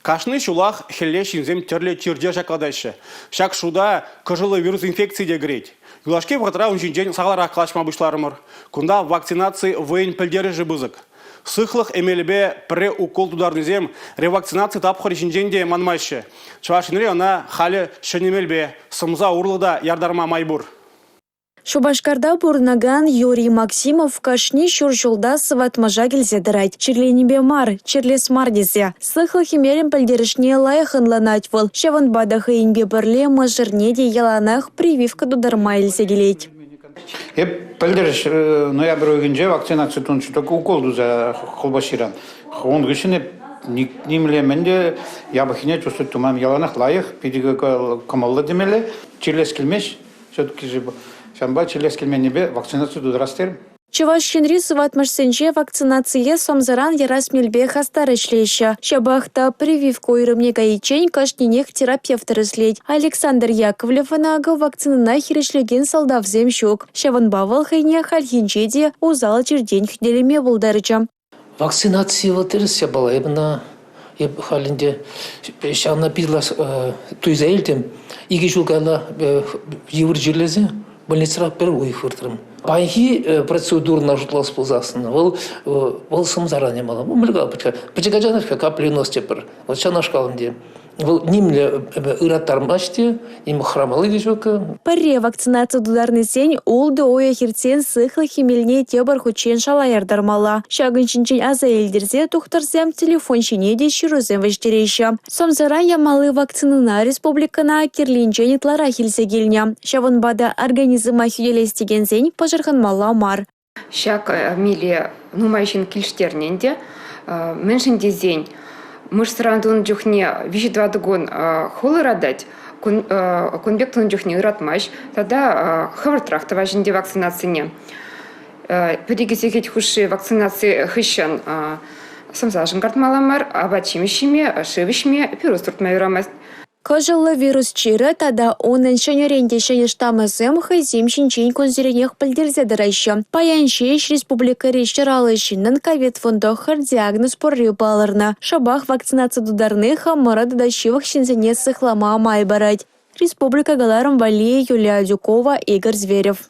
Кашны шулах хелле шинзем терле чирде шакладайшы. Шак шуда кыжылы вирус инфекции дегреть. Юлашке вғытра унжинжен сағалар ақылашма бұшларымыр. Кунда вакцинации войн пілдері жыбызық. Сыхлых эмелебе пре укол тударнызем ревакцинации тапхыр шинженде манмайшы. Чувашинре она халі шынемелбе сымза урлыда ярдарма майбур. Шубашкарда бурнаган Юрий Максимов кашни шуршулда сыватмажа келзедірайт. Чирленебе мар, чирлес мардезе. Сыхлы химерен пілдерішне лайықынланать выл. Шеван бадахы инбе бірле мажырнеде еланах прививка дударма елзегелейт. Пілдеріш ноябрь өгінже вакцинация тоншы токі укол дуза қолбаширан. Он гішіне немлеменде ябахине чувствует тумам еланах лайық, педигі комаллы демелі, чирлес келмеш, все-таки жібі. Шамба чирлес келменебе вакцинацию дудрастер. Чуваш Хенри сыватмашсенче вакцинация сомзаран ярасмелбе хастар ишлейші. Шабахта прививку ирымне гаичень кашненех терапевтер ислеть. Александр Яковлев анага вакцинына хирешлеген салдавзем щук. Шаван бавал хайне хальхинчеде узал чердень хделеме булдарыча. Вакцинация ватерся была именно халинде шана пидлас туйзаэльтем иги жулгала евр жерлезе больницара пер уйфыртырым. Байхи процедур нажутлас ползасына. Вол сым заранее мала. Мылга пичагажанах капли ностепер. Вот шана шкалынде. Вол нимле ыраттармаште, им храмалы дежока. Паре вакцинация дударный сень улды оя хиртен сыхлы химельне тебар хучен шалаярдармала. Шагынчинчен аза эльдерзе тухтарзем телефон шинеде ширузем веждерейші. Сомзаран ямалы вакцинына республикана кирлинчен итлара хилсегельня. Шаван бада организма хюделестеген зень пожарханмала мар. Шак миле нумайшин кильштерненде, меншинде зень. Мышсырандун жүхне вижидвадыгон холы радать, конбектун жүхне ыратмаш, тогда хавартрахтава жинде вакцинацияне. Перегесекет хуши вакцинации хыщан самзажын картмаламар, абачимишиме, шевишме, пирус туртмайрамаст. Кожалы вирус чиры тада онын шанеренде шанештамызым хайзим шинчен конзеренех пілдерзедірайшы. Паяншеш республика решчаралы шиннын ковид-фондохыр диагноз порры балырна. Шабах вакцинация дударных амара дадащивых шинзене сыхлама амай барать. Республика Галаром Валия, Юлия Дюкова, Игорь Зверев.